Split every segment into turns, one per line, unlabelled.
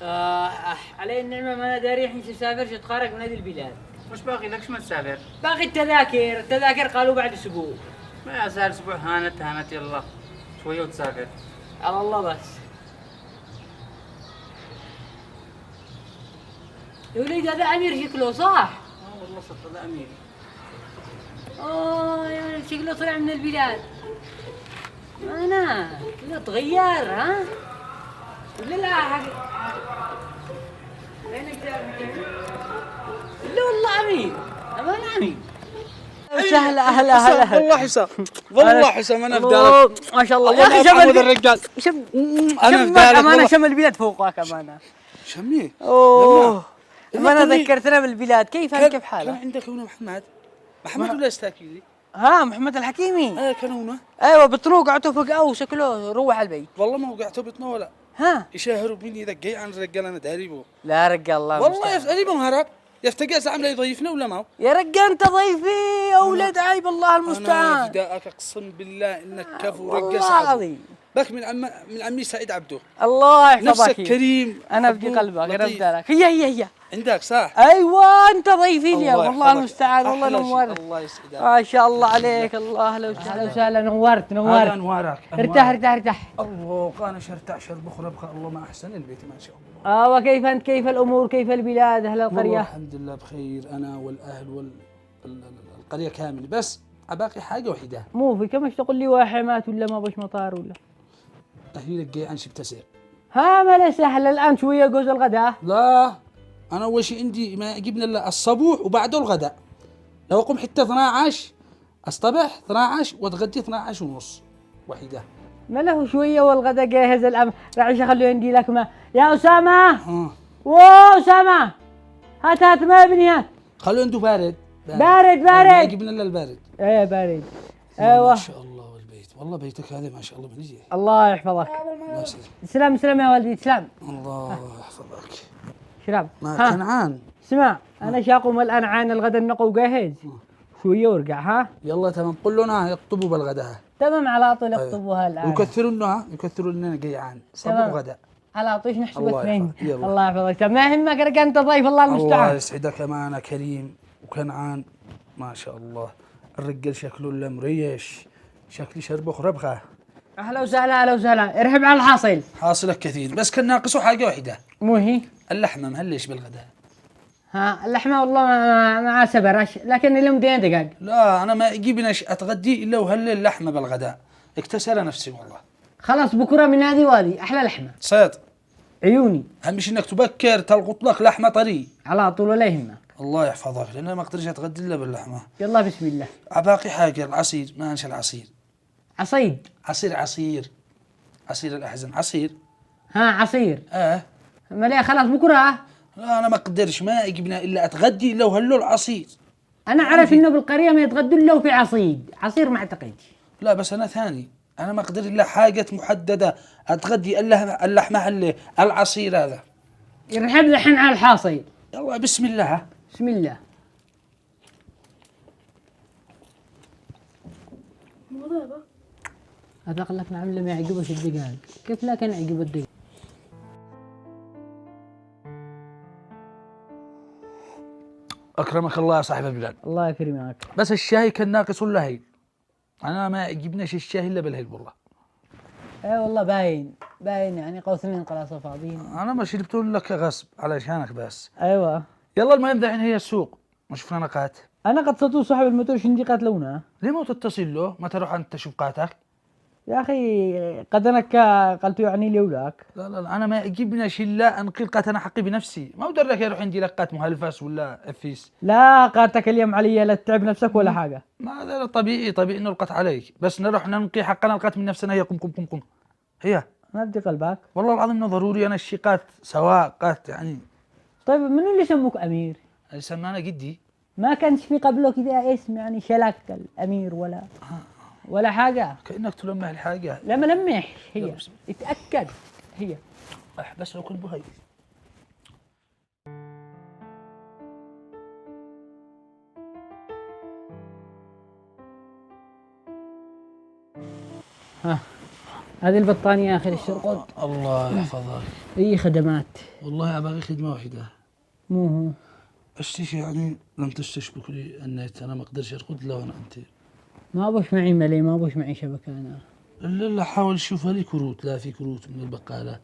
علي النعمة ما أنا داري الحين تسافر تتخارج من هذه البلاد.
وش باقي لك؟ شو ما تسافر؟
باقي التذاكر قالوا بعد أسبوع.
ما صار اسبوع، هانت يلا شويه وتسافر.
على الله بس. يا وليد هذا أمير شكله صح؟
والله صدق هذا امير.
يا وليد شكله طلع من البلاد. أنا لا تغير ها؟ ولا لا حق. وينك لا والله أمير. أمانة أمير. سهلة أهلا
والله حسام والله حسام انا بدالك
ما شاء الله
يا اخي شمل الرجال
انا بدالك امانه شم البلاد فوقك امانه
شميه
اوه امانه ذكرتنا بالبلاد. كيف حالك؟
كان عندك هنا محمد ولا استاكيلي؟
ها محمد الحكيمي
كان هنا.
ايوه بطنوق قعدته فوق او شكله روح على البيت.
والله ما وقعته بطنه ولا
ها
يشاهروا بني ذا جاي عن الرجال انا داري بو.
لا رجال الله
والله يفعلي ما هرب يفتقس عامله يضيفنا ولا ما
يا رجال انت ضيفي يا ولد عيب الله
انا
المستعان.
فداءك اقسم بالله انك كفو
والله
رقص
العظيم.
بك من عمي سعيد عبده.
الله يحفظك
نفسك كريم
انا بدي قلبك انا بدالك. هي
عندك صح.
ايوه انت ضيفي اليوم والله
يحفظك.
المستعان. والله
أحلى شيء.
نورت
الله يسعدك.
ما شاء الله عليك. الله لو سهلا نورت
هذا انوارك
ارتاح.
الله انا شرتع شربخ ربخه الله ما احسن البيت ما شاء الله.
وكيف انت؟ كيف الامور؟ كيف البلاد؟ اهل
والله
القريه؟
الحمد لله بخير انا والاهل والقريه كامل بس باقي حاجه وحده.
مو في كمش تقول لي واحمات ولا ما بش مطار ولا
اهلي لك جاي عن بتسير.
ها ما سهل الان شويه جوز الغداء.
لا انا اول شيء عندي ما جبنا الا الصبوح وبعده الغداء. لو اقوم حتى 12 اصطبح 12 واتغدي 12 ونص وحده.
ما له شويه والغداء جاهز الان. راعي خليه عندي لك ما يا اسامه. اسامه هات ما ابني هات.
خلوا عنده بارد.
بارد
جبنا الا البارد.
ايه بارد. ايوه
ما شاء الله والبيت والله بيتك هذا ما شاء الله من يجي.
الله يحفظك.
الله يسلمك.
سلام يا والدي سلام.
الله يحفظك.
شراب
ما كنعان.
اسمع انا شاقم الان عن الغداء النقو جاهز. شويه وارجع ها.
يلا تمام قل لنا يقطبوا بالغداء.
تمام على طول اكتبوها الان.
يكثروا لنا جيعان صبوا غداء.
على طول نحسب اثنين.
الله
الله يحفظك. ما يهمك رجع انت ضيف الله المستعان.
الله يسعدك امانه كريم وكنعان ما شاء الله. الرجال شكله الا مريش شكلي شربخ ربخه.
اهلا وسهلا ارحب على الحاصل.
حاصلك كثير بس كان ناقصه حاجه واحده.
مو هي؟
اللحمه مهلش بالغداء.
اللحمه والله مع سبرش لكن اليوم دين دقاق.
لا انا ما جبناش اتغدي الا وهل اللحمه بالغداء. اكتسر نفسي والله.
خلاص بكره من هذه وهذه احلى لحمه.
صيد
عيوني.
اهم شيء انك تبكر تلقط لك لحمه طري.
على طول ولا يهمك.
الله يحفظك لان أنا ما اقدرش اتغدى الا باللحمه.
يلا بسم الله.
باقي حاجه العصير ما انسى العصير.
عصيد.
عصير الاحزان عصير.
عصير.
ما
خلاص بكره.
لا انا ما اقدرش ما جبنا الا اتغدي الا وهلو العصير.
انا عارف انه بالقريه ما يتغدوا الا وفي عصير ما اعتقدش.
لا بس انا ثاني انا ما اقدر الا حاجه محدده اتغدي الا اللحمه العصير هذا.
يرحب الحين على الحاصل.
يلا بسم الله.
بسم الله. هذا قال لك نعم لما يعجبك الدقائق كيف لا كان يعجب الدقائق.
اكرمك الله يا صاحب البلاد.
الله يكرمك.
بس الشاي كان ناقص ولا هيل. انا ما جبناش الشاي الا بالهيل والله.
والله باين يعني قوسين قلاصه فاضيين.
انا ما شربت لك غصب علشانك بس.
ايوه
يلا المهم دحين هي السوق ما شفنا نقات.
انا قد صدوا صاحب الموتور شندي قاتلونا.
ليه ما تتصل له ما تروح انت تشوف قاتك.
يا اخي قد انك قلت يعني لي ولاك.
لا انا ما جبناش الا انقل قات انا حقي بنفسي ما ودر لك يروح عندي لقات مهلفس ولا افيس.
لا قاتك اليوم علي لا تتعب نفسك ولا حاجه.
ما هذا طبيعي انه القت عليك بس نروح ننقي حقنا القات من نفسنا. هي قم هي
ما بدي قلبك
والله العظيم انه ضروري انا الشيقات سواء قات يعني.
طيب منو اللي سموك امير؟
اللي سمانا جدي.
ما كانش في قبله كذا اسم يعني شلك الامير ولا حاجه.
كانك تلمح الحاجه.
لا ما لمح هي اتاكد هي.
بس لو كل بهي
هذه البطانية يا أخي للشرقد.
الله يحفظك.
أي خدمات.
والله أبغى خدمة واحدة.
مو هو.
اشتكي يعني لم تشبك لي النت، أنا ما أقدرش أرقد إلا وأنا أنت.
ما بوش معي ملي، ما بوش معي شبكة أنا.
لا حاول تشوفها لي كروت، لا في كروت من البقالة.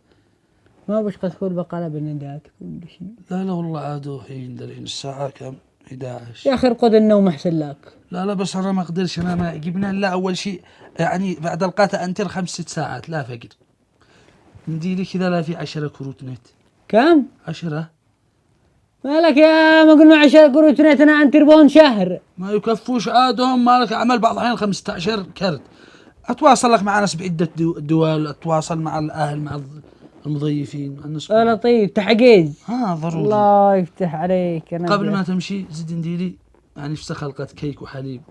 ما بوش قد تكون بقالة بالندات كل شيء.
لا والله عادوا حين دلين الساعة كم؟ 11.
يا أخي ارقد النوم أحسن لك.
لا بس أنا ما أقدرش، أنا ما جبنا إلا أول شيء يعني بعد القاتا أنتر 5 6 ساعات لا فقر. ندي لي كذا لا في 10 كروت نت.
كم؟
10.
مالك يا ما قلنا 10 كروت نت أنا عن تربون شهر.
ما يكفوش عادهم، مالك عمل بعض الأحيان 15 كرت. أتواصل لك مع ناس بعدة دول، أتواصل مع الأهل مع المضيفين مع الناس.
لطيف تحجيز.
ضروري.
الله يفتح عليك. أنا
قبل ما تمشي زد نديلي يعني في خلقة كيك وحليب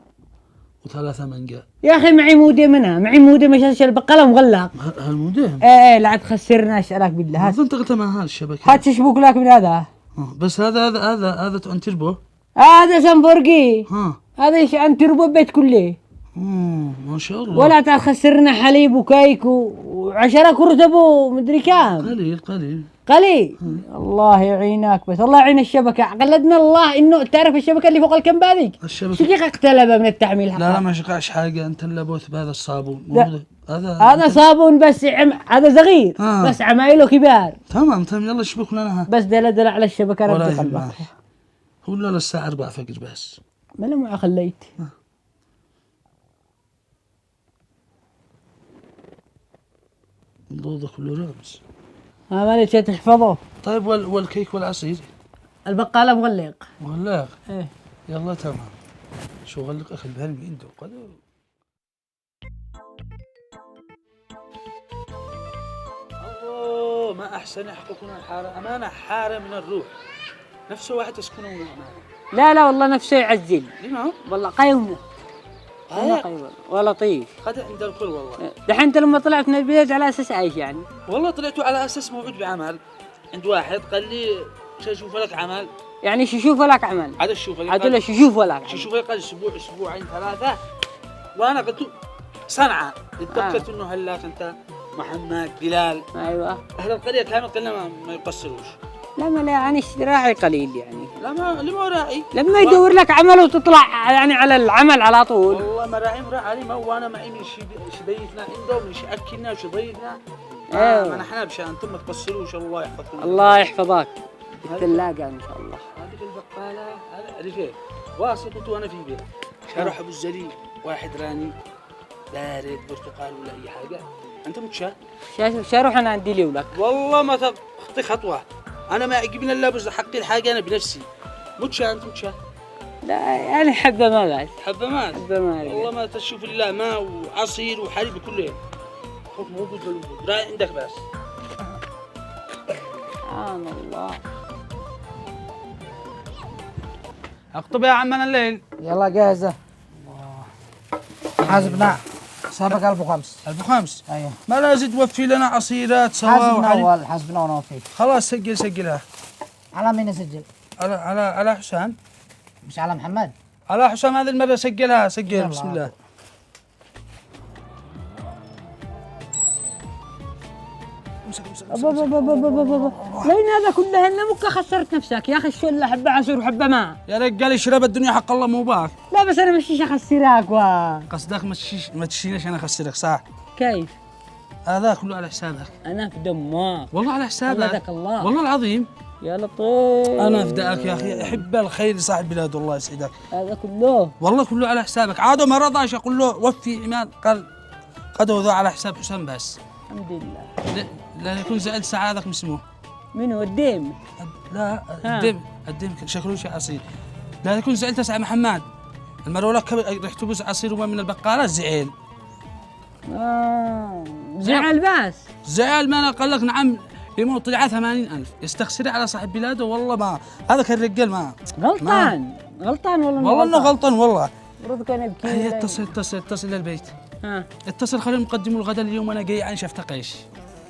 و3 مانجا.
يا أخي معي مودة منها، معي مودة مش البقالة مغلق.
هالمودم؟
ايه لا تخسرنا اسألك بالله.
هذا انت قلت ما هالشبكة.
هات تشبك لك من هذا.
بس هذا عن تربو.
هذا سنفورقي.
ها
هذا ايش عن تربو بيت كله.
ما شاء الله.
ولا تخسرنا حليب وكيك و10 كرتب ومدري كام. قليل. الله يعينك، بس الله يعين الشبكة. قلدنا الله انه تعرف الشبكة اللي فوق الكنبة هذيك. شقيقة اقتلبها من التحميل حقها.
لا ما شقعش حاجة، انت الا بوث بهذا الصابون.
هذا صابون بس هذا صغير. بس عمايله كبار.
تمام يلا شبك لنا.
بس دلدل على الشبكة ربي قلبك.
هو لا الساعة 4 فجر بس.
ما لما خليت.
ضوضة كله رمز.
ما شيء تحفظه.
طيب والكيك والعصير؟
البقالة مغلق.
ايه يلا تمام. شو غلق اخي بهالمي عنده قدر. الله ما احسن يحققون الحارة امانة، حارة من الروح نفسه واحد يسكنون امانة.
لا والله نفسه يعزل.
لما؟
والله قيمه. قيمه ولطيف.
قد عند الكل والله.
دحين انت لما طلعت من البيت على اساس ايش يعني؟
والله طلعت على اساس موعود بعمل عند واحد قال لي شوف لك عمل.
يعني شوف لك عمل.
هذا الشوف لك.
هذول شوف لك عمل.
شوف لك قال اسبوعين 3 وانا قلت صنعاء اتذكرت انه هلاك انت محمد بلال.
ايوه
اهل القريه كانوا قلنا ما يقصروش.
لا يعني راعي قليل يعني.
لا ما راعي.
لما يدور لك عمل وتطلع يعني على العمل على طول.
والله ما راعي ما وانا معي من شبيتنا عنده من اكلنا وش ضيفنا. ما نحن بشان انتم ما تقصروش. الله يحفظكم.
الله يحفظك. الثلاجة ان شاء الله.
هذه البقالة هذا عرفت واسطته وانا في بيت. شارح ابو الزليل واحد راني بارد برتقال ولا اي حاجه. انت متشا
شاروح انا عندي لي ولك.
والله ما تخطي خطوه. انا ما يعجبني الا بس حقي الحاجه انا بنفسي. متشا انت متشا.
لا يعني حبه ما بس.
حبه ما والله ما تشوف الا ماء وعصير وحليب كله. خوف موجود بالوجود راي عندك بس.
سبحان الله.
اخطب يا عمنا الليل.
يلا جاهزة. حاسبنا حسابك 1005.
1005.
ايوه
ما لازم توفي لنا عصيرات سوا
حاسبنا اول حاسبنا ونوفي.
خلاص سجلها.
على مين اسجل؟
على حسام.
مش على محمد؟
على حسام هذه المرة سجل بسم الله.
لين هذا كله انه مك خسرت نفسك يا اخي. شو اللي حبه عصير وحبه ماء
يا رجال اشرب الدنيا حق الله مو باك.
لا بس انا مش اخسرك
قصدك ما تشيلش انا اخسرك صح؟
كيف؟
هذا كله على حسابك.
انا في دماغ
والله على حسابك.
أبدك الله.
والله العظيم
يا لطيف.
انا افداك يا اخي. احب الخير لصاحب بلاد الله يسعدك.
هذا كله
والله كله على حسابك. عادوا ما رضاش اقول له وفي ايمان قال قدوا ذا على حساب حسام بس.
الحمد لله.
لا يكون زعلت سعادك مسموه.
منو الديم؟
لا الديم شكله شيء عصير. لا يكون زعلت سعى محمد المرة لك رحت بس عصير وما من البقالة زعل.
زعل بس.
زعل ما انا قال لك نعم يموت طلع 80,000 يستخسر على صاحب بلاده. والله ما هذا كان الرجال ما
غلطان
والله انه غلطان والله.
المفروض كان يبكي.
هيا اتصل للبيت. اتصل خلينا نقدموا الغداء اليوم انا جاي عن شفت قيش.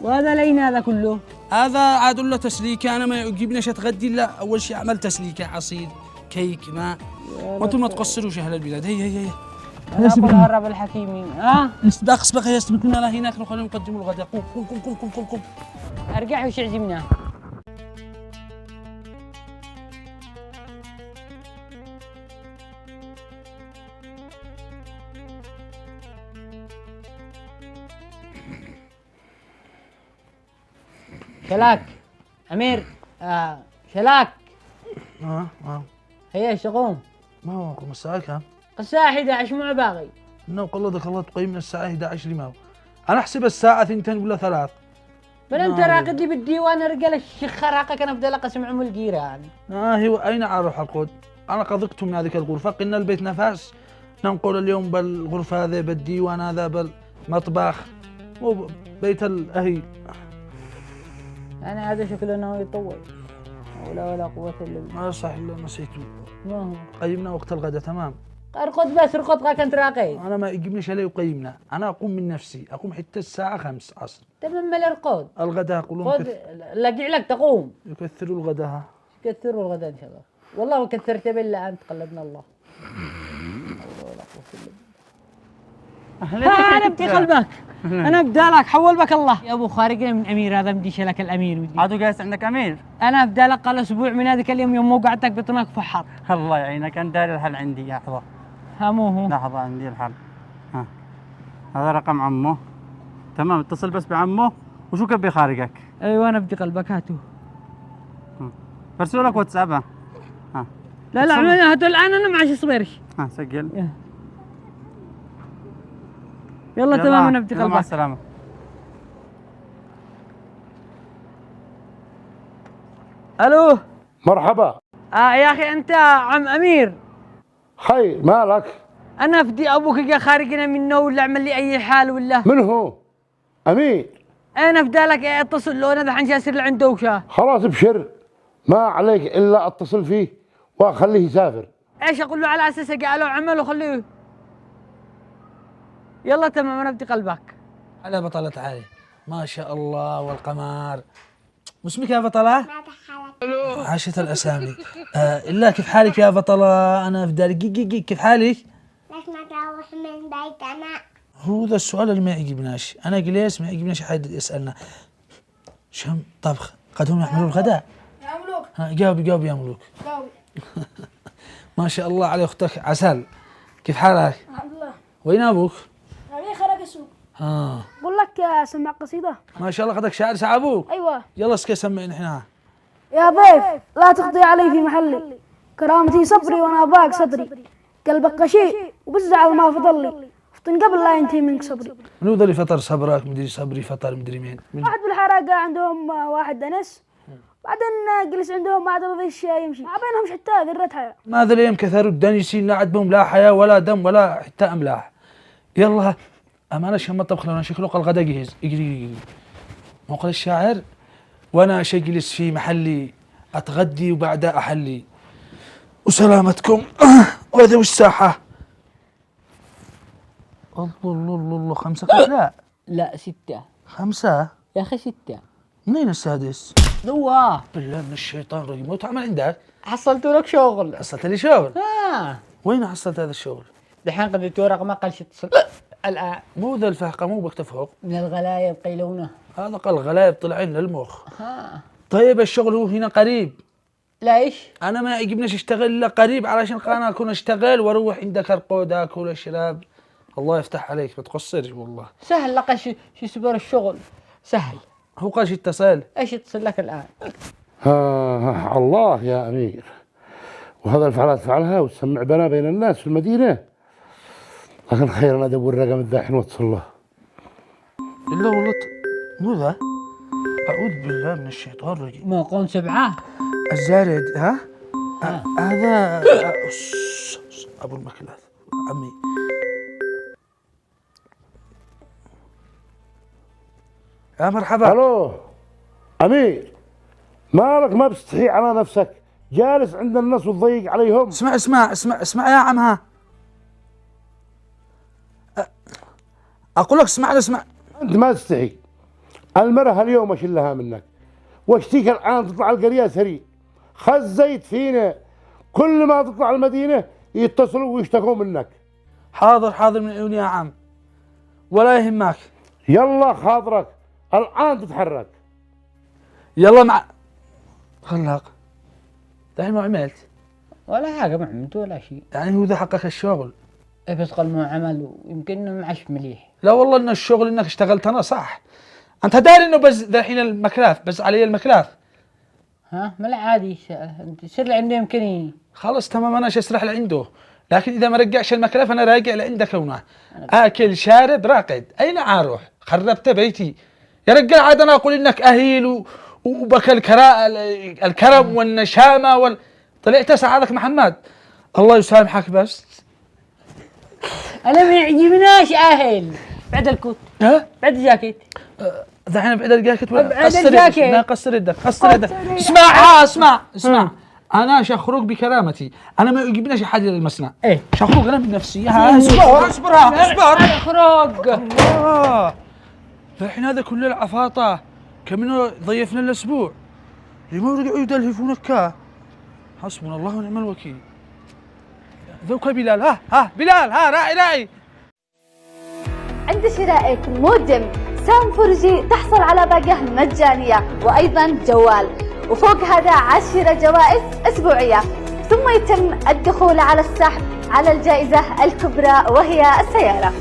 وهذا لين هذا كله؟
هذا عاد له تسليكه. انا ما يجيبناش اتغدي الا اول شيء عمل تسليكه عصير كيك ماء. وانتم ما تقصروش اهل البلاد. هي
أنا أقول هرب الحكيمين. ها؟
استباق سبق يا سبق كنا هناك نخليهم يقدموا الغداء. قوم قوم قوم قوم قوم قوم.
أرجع وش عزمنا. شلاك أمير شلاك هيا شقوم
ما هو قوم الساعة كم؟
الساعة 11 مع باغي.
إنه قلدك الله تقيمنا الساعة 11 لما هو. أنا أحسب الساعة 2 ولا 3.
بل أنت راقد لي بالديوان يا رجال الشيخ خراقك أنا أفضل أقسم عم الجيران.
هو أين أروح أرقد؟ أنا قضيت من هذيك الغرفة قلنا البيت نفس ننقل اليوم بالغرفة هذه بالديوان هذا بالمطبخ مو بيت الأهل.
أنا هذا شكله أنه يطول. ولا قوة إلا بالله.
ما صح إلا نسيته.
ما هو؟
قيمنا وقت الغداء تمام.
ارقد بس ارقد غاك أنت راقي.
أنا ما يجيبنيش عليه وقيمنا، أنا أقوم من نفسي، أقوم حتى الساعة 5 عصر.
تمام الارقد.
الغداء يقولون
خذ لاقي لك تقوم.
يكثروا الغداء.
كثروا الغداء إن شاء الله. والله كثرت بالله أنت قلدنا الله. أنا بدي قلبك. أنا بدالك حول بك الله. يا أبو خارجنا من أمير هذا بدي شلك الأمير.
عادوا جالس عندك امير؟
أنا بدالك قال أسبوع من هذاك اليوم يوم موقعتك بطنك فحر.
الله يعينك، انا داري الحل عندي. لحظه
هموه.
لحظه عندي الحل. ها هذا رقم عمه. تمام، اتصل بس بعمه وشو كبي خارجك.
أيوة أنا بدي قلبك هاتوه.
برسلوا لك واتساب. ها
لا هاتوا الآن أنا معش صبرش.
ها سجل.
يلا تمام أنا بدي
مع
قلبك.
السلامه.
ألو.
مرحبا.
يا أخي أنت عم أمير.
خير مالك؟
أنا فدي أبوك جا خارجنا منه ولا عمل لي أي حال ولا؟
من هو؟ أمير.
أنا بدالك اتصل له أنا دحين جاسر لعنده وشا.
خلاص ابشر، ما عليك إلا اتصل فيه وأخليه يسافر.
إيش أقول له على أساس قالوا عمل وخليه. يلا تمام أنا بدي قلبك.
على بطلة عالي ما شاء الله والقمر. واسمك يا بطلة؟
ما دخلك.
عاشت الأسامي. إلا كيف حالك يا بطلة؟ أنا في داري كيف حالك؟
ليش ما تروح من بيتنا؟
هو ذا السؤال اللي ما يعجبناش. أنا جليس ما يعجبناش أحد يسألنا شم طبخ قد هم يحملون الغداء.
يا ملوك.
جاوبي يا ملوك.
جاوبي.
ما شاء الله على أختك عسل. كيف حالك؟
الحمد لله.
وين أبوك؟
أبي خرج السوق. بقول لك سمع قصيدة.
ما شاء الله قدك شاعر سع أبوك.
أيوة.
يلا اسكي سمعنا احنا.
يا ضيف لا تقضي علي في محلي، كرامتي صبري وأنا باق صدري، قلبك غشيء وبزعل ما فضل لي، افطن قبل لا ينتهي منك صبري.
منو ذا اللي فطر صبرك؟ مدري صبري فطر مدري مين.
واحد بالحراقة عندهم واحد أنس، بعدين جلس عندهم ما عاد رضي يمشي، ما بينهمش حتى ذرة حياة.
ماذا اليوم كثروا الدنيسين لا عندهم لا حياة ولا دم ولا حتى أملاح. يلا أمانة شم الطبخ لنا شكله الغدا جهز. اجري مو قال الشاعر وأنا أجلس في محلي أتغدي وبعدها أحلي وسلامتكم. وهذا وش ساحة؟ الله 5 لا
لا 6.
5
يا أخي 6.
منين السادس؟
دواه.
بالله من الشيطان الرجيم. وش تعمل عندك؟
حصلت لك شغل.
حصلت لي شغل؟
آه.
وين حصلت هذا الشغل؟
دحين قضيت ورق ما قالش اتصل. الآن
مو ذا الفهقة مو بكتفوق.
من الغلايب قيلونه.
هذا قال غلايب طلعين للمخ. طيب الشغل هو هنا قريب.
ليش؟
انا ما يعجبنيش اشتغل الا قريب علشان انا اكون اشتغل واروح عندك ارقد اكل اشرب. الله يفتح عليك ما تقصرش والله.
سهل لقى شو يسبر الشغل سهل.
هو قال شي اتصل.
ايش يتصل لك الآن؟
الله يا أمير، وهذا الفعلات فعلها وتسمع بنا بين الناس في المدينة. لكن خير أنا أدور الرقم الذاحن واتصل له.
الا والله مو ذا. اعوذ بالله من الشيطان الرجيم.
ما قون 7.
الزارد ها؟ هذا ابو المكلات عمي. يا مرحبا.
ألو أمير، مالك ما بتستحي على نفسك؟ جالس عند الناس وتضيق عليهم.
اسمع يا عمها. اقول لك اسمع.
أنت ما تستحي. المرأة اليوم أشلها منك واشتيك الآن تطلع القرية سريع. خزيت فينا كل ما تطلع المدينة يتصلوا ويشتكوا منك.
حاضر حاضر من عيوني يا عم، ولا يهمك.
يلا خاطرك الآن تتحرك.
يلا مع خلاق دحين ما عملت،
ولا حاجة ما عملت ولا شيء.
يعني هو ذا حقك الشغل؟
إيه بس قال ما عمل ويمكن إنه معش مليح.
لا والله إن الشغل إنك اشتغلت أنا صح. أنت داري إنه بس الحين المكلاف، بس علي المكلاف.
ها ما عادي انت سر عنده يمكن
خلاص تمام، أنا أسرح لعنده، لكن إذا ما رجعش المكلاف أنا راجع لعندك هنا. آكل شارب راقد، أين أروح؟ خربت بيتي يا رجال. عاد أنا أقول إنك أهيل وبك الكرم والنشامة طلعت سعادك محمد، الله يسامحك. بس
انا ما يعجبناش اهل بعد الكوت.
ها
بعد الجاكيت.
دحين بعد الجاكيت ولا
بعد الجاكيت.
لا قصر يدك، قصر يدك. اسمع انا شخرج بكرامتي، انا ما يجيبناش حاجه للمصنع.
ايه
شخرج انا بنفسي. اصبر
اخرج.
الحين هذا كل العفاطه كمنه ضيفنا الاسبوع لما رجعوا يدلهفونك. حسبنا الله ونعم الوكيل. ذوق بلال. ها بلال، راعي.
عند شرائك مودم سام 4G تحصل على باقة مجانية وأيضا جوال، وفوق هذا 10 جوائز أسبوعية، ثم يتم الدخول على السحب على الجائزة الكبرى وهي السيارة.